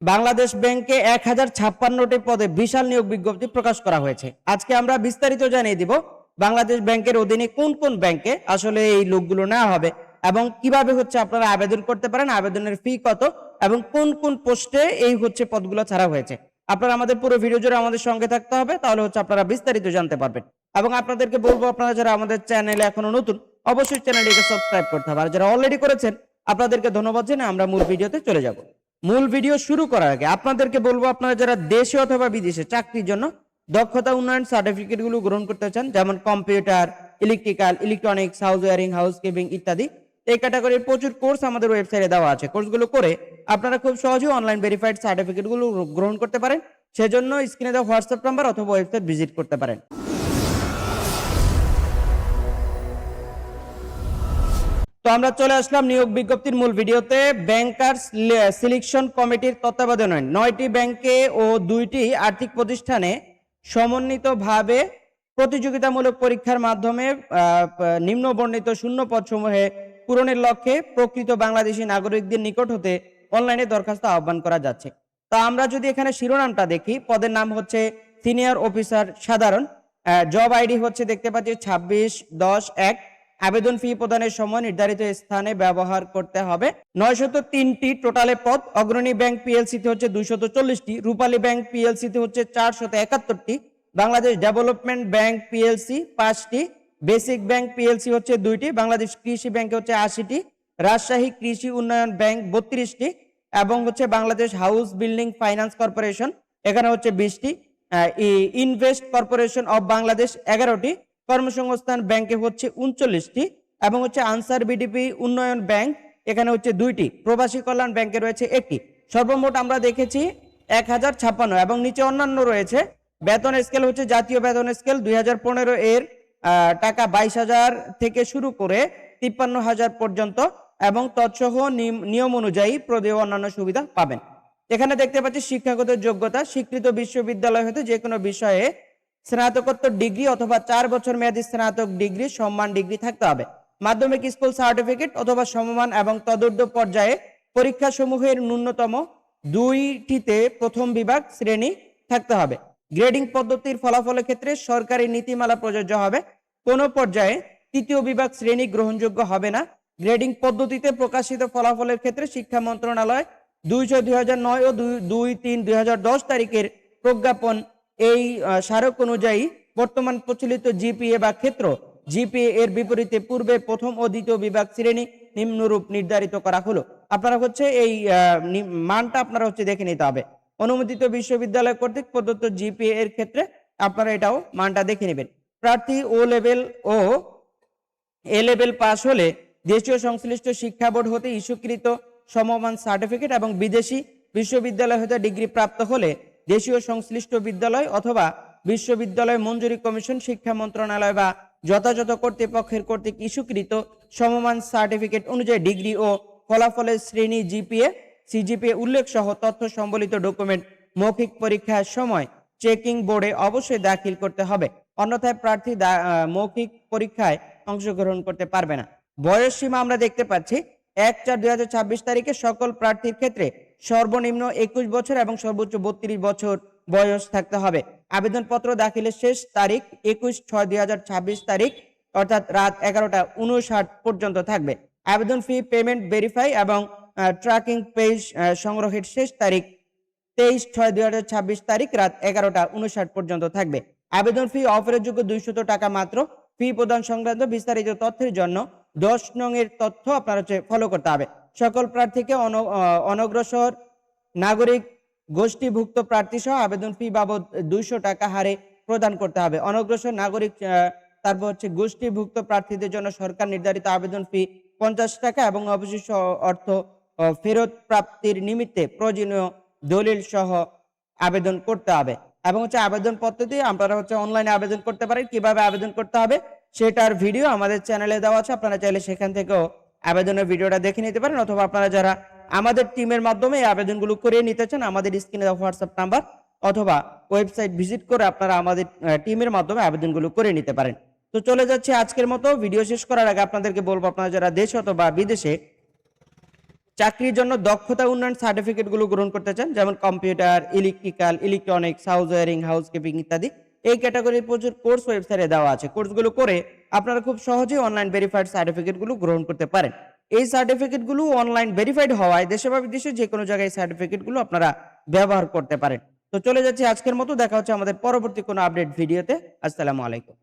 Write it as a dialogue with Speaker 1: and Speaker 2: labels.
Speaker 1: বাংলাদেশ ব্যাংকে 1056টি পদে বিশাল নিয়োগ বিজ্ঞপ্তি প্রকাশ করা হয়েছে। আজকে আমরা বিস্তারিত জানিয়ে দিব বাংলাদেশ ব্যাংকের অধীনে কোন কোন ব্যাংকে আসলে এই লোকগুলো নেওয়া হবে এবং কিভাবে আপনারা আবেদন করতে পারেন, আবেদনের ফি কত এবং কোন কোন পোস্টে এই পদগুলো ছাড়া হয়েছে। আপনারা আমাদের পুরো ভিডিও জুড়ে আমাদের সঙ্গে থাকতে হবে, তাহলে আপনারা বিস্তারিত জানতে পারবেন। এবং আপনাদেরকে বলবো, আপনারা যারা আমাদের চ্যানেলে এখনো নতুন, অবশ্যই চ্যানেলটিকে সাবস্ক্রাইব করতে হবে। আর যারা অলরেডি করেছেন, আপনাদেরকে ধন্যবাদ জানিয়ে আমরা মূল ভিডিওতে চলে যাব। মূল ভিডিও শুরু করার আগে আপনাদেরকে বলবো, আপনারা যারা দেশে অথবা বিদেশে চাকরির জন্য দক্ষতা উন্নয়ন সার্টিফিকেটগুলো গ্রহণ করতে চান, যেমন computer, electrical, electronics, house wiring, housekeeping ইত্যাদি, এই ক্যাটাগরির প্রচুর কোর্স আমাদের ওয়েবসাইটে দেওয়া আছে। কোর্সগুলো করে আপনারা খুব সহজেই অনলাইন ভেরিফাইড সার্টিফিকেটগুলো গ্রহণ করতে পারেন। সেজন্য স্ক্রিনে দেওয়া হোয়াটসঅ্যাপ নাম্বার অথবা ওয়েবসাইট ভিজিট করতে পারেন। তো আমরা চলে আসলাম নিয়োগ বিজ্ঞপ্তির মূল ভিডিওতে। ব্যাংকার্স সিলেকশন কমিটির তত্ত্বাবধানে 9টি ব্যাংকে ও 2টি আর্থিক প্রতিষ্ঠানে সমন্বিতভাবে প্রতিযোগিতামূলক পরীক্ষার মাধ্যমে নিম্ন বর্ণিত শূন্য পদসমূহে পূরণের লক্ষ্যে প্রকৃত বাংলাদেশি নাগরিকদের নিকট হতে অনলাইনে দরখাস্ত আহ্বান করা যাচ্ছে। তা আমরা যদি এখানে শিরোনামটা দেখি, পদের নাম হচ্ছে সিনিয়র অফিসার সাধারণ। জব আইডি দেখতে পাচ্ছি 26/10/1। আবেদন ফি প্রদানের সময় নির্ধারিত স্থানে ব্যবহার করতে হবে। 903টি টোটালে পদ। অগ্রণী ব্যাংক পিএলসিতে 240টি, রূপালী ব্যাংক পিএলসিতে 471টি, বাংলাদেশ ডেভেলপমেন্ট ব্যাংক পিএলসি 5টি, বেসিক ব্যাংক পিএলসি 2টি, বাংলাদেশ কৃষি ব্যাংকে 80টি, রাজশাহী কৃষি উন্নয়ন ব্যাংক 32টি এবং Bangladesh house building finance corporation এখানে 20টি, ইনভেস্ট কর্পোরেশন অব বাংলাদেশ 11টি, কর্মসংস্থান ব্যাংকে 39টি এবং আনসার বিডিপি উন্নয়ন ব্যাংক এখানে 2টি, প্রবাসী কল্যাণ ব্যাংকে রয়েছে 1টি। সর্বমোট আমরা দেখেছি 1056 এবং নিচে অন্যান্য রয়েছে। বেতন স্কেল জাতীয় বেতন স্কেল 2015 এর টাকা 22,000 থেকে শুরু করে 53,000 পর্যন্ত এবং তৎসহ নিয়ম অনুযায়ী প্রদেয় অন্যান্য সুবিধা পাবেন। এখানে দেখতে পাচ্ছি শিক্ষাগত যোগ্যতা, স্বীকৃত বিশ্ববিদ্যালয় হতে যে কোনো বিষয়ে স্নাতকোত্তর ডিগ্রি অথবা 4 বছর মেয়াদী স্নাতক ডিগ্রি সম্মান ডিগ্রি থাকতে হবে। মাধ্যমিক স্কুল সার্টিফিকেট অথবা সমমান এবং তদূর্ধ্ব পর্যায়ে পরীক্ষা সমূহের ন্যূনতম 2টিতে প্রথম বিভাগ শ্রেণী থাকতে হবে। গ্রেডিং পদ্ধতির ফলাফলের ক্ষেত্রে সরকারি নীতিমালা প্রযোজ্য হবে। কোন পর্যায়ে তৃতীয় বিভাগ শ্রেণী গ্রহণযোগ্য হবে না। গ্রেডিং পদ্ধতিতে প্রকাশিত ফলাফলের ক্ষেত্রে শিক্ষা মন্ত্রণালয় 2/6/2009 ও 2/3/2010 তারিখের প্রজ্ঞাপন এই স্মারক অনুযায়ী বর্তমান প্রচলিত জিপিএ বা ক্ষেত্র জিপিএ এর বিপরীতে পূর্বে প্রথম ও দ্বিতীয় বিভাগ শ্রেণী নিম্নরূপ নির্ধারিত করা হলো। আপনারা এই মানটা আপনারা দেখে নিতে হবে। অনুমোদিত বিশ্ববিদ্যালয় কর্তৃক প্রদত্ত জিপিএ এর ক্ষেত্রে আপনারা এটাও মানটা দেখে নেবেন। প্রার্থী ও লেভেল ও এ লেভেল পাস হলে দেশীয় সংশ্লিষ্ট শিক্ষা বোর্ড হতে ইস্যুকৃত সমমান সার্টিফিকেট এবং বিদেশি বিশ্ববিদ্যালয় হতে ডিগ্রি প্রাপ্ত হলে দেশীয় সংশ্লিষ্ট বিদ্যালয় অথবা বিশ্ববিদ্যালয় মঞ্জুরি কমিশন, শিক্ষা মন্ত্রণালয় বা যথাযথ কর্তৃপক্ষের কর্তৃক ইস্যুকৃত সমমান সার্টিফিকেট অনুযায়ী ডিগ্রি ও ফলাফলের শ্রেণী জিপিএ, সিজিপিএ উল্লেখ সহ তথ্য সম্বলিত ডকুমেন্ট মৌখিক পরীক্ষার সময় চেকিং বোর্ডে অবশ্যই দাখিল করতে হবে, অন্যথায় প্রার্থী মৌখিক পরীক্ষায় অংশগ্রহণ করতে পারবে না। বয়স সীমা আমরা দেখতে পাচ্ছি 1/4/2026 তারিখে সকল প্রার্থীর ক্ষেত্রে সর্বনিম্ন 21 বছর এবং সর্বোচ্চ 32 বছর বয়স থাকতে হবে। আবেদনপত্র দাখিলের শেষ তারিখ 21/6/2026 তারিখ অর্থাৎ রাত 11:59 পর্যন্ত থাকবে। আবেদন ফি পেমেন্ট ভেরিফাই এবং ট্র্যাকিং পেজ সংগ্রহের শেষ তারিখ 23/6/2026 তারিখ রাত 11:59 পর্যন্ত থাকবে। আবেদন ফি অফারের যোগ্য 200 টাকা মাত্র। ফি প্রদান সংক্রান্ত বিস্তারিত তথ্যের জন্য 10 নং এর তথ্য আপনারা ফলো করতে হবে। সকল প্রার্থীকে অনগ্রসর নাগরিক গোষ্ঠীভুক্ত প্রার্থী সহ আবেদন ফি বাবদ 200 টাকা হারে প্রদান করতে হবে। অনগ্রসর নাগরিক তারপর গোষ্ঠীভুক্ত প্রার্থীদের জন্য সরকার নির্ধারিত আবেদন ফি 50 টাকা এবং অবশিষ্ট অর্থ ফেরত প্রাপ্তির নিমিত্তে প্রয়োজনীয় দলিল সহ আবেদন করতে হবে। এবং আবেদন পদ্ধতি আপনারা অনলাইনে আবেদন করতে পারেন। কিভাবে আবেদন করতে হবে সেটার ভিডিও আমাদের চ্যানেলে দেওয়া আছে, আপনারা চাইলে সেখান থেকেও আবেদনের ভিডিওটা দেখে নিতে পারেন, অথবা আপনারা যারা আমাদের টিমের মাধ্যমে এই আবেদনগুলো করে নিতে চান আমাদের স্ক্রিনে দেওয়া হোয়াটসঅ্যাপ নাম্বার অথবা ওয়েবসাইট ভিজিট করে আপনারা আমাদের টিমের মাধ্যমে আবেদনগুলো করে নিতে পারেন। তো চলে যাচ্ছে আজকের মতো। ভিডিও শেষ করার আগে আপনাদেরকে বলবো, আপনারা যারা দেশ অথবা বিদেশে চাকরির জন্য দক্ষতা উন্নয়ন সার্টিফিকেটগুলো গ্রহণ করতে চান, যেমন computer, electrical, electronics, house wiring, housekeeping ইত্যাদি, এই ক্যাটাগরির প্রচুর কোর্স ওয়েবসাইটে দেওয়া আছে। কোর্সগুলো করে আপনারা খুব সহজেই অনলাইন ভেরিফাইড সার্টিফিকেটগুলো গ্রহণ করতে পারেন। এই সার্টিফিকেটগুলো অনলাইন ভেরিফাইড হওয়ায় দেশে বা বিদেশে যে কোনো জায়গায় সার্টিফিকেটগুলো আপনারা ব্যবহার করতে পারেন। তো চলে যাচ্ছি আজকের মতো, দেখা হচ্ছে আমাদের পরবর্তী কোনো আপডেট ভিডিওতে। আসসালামু আলাইকুম।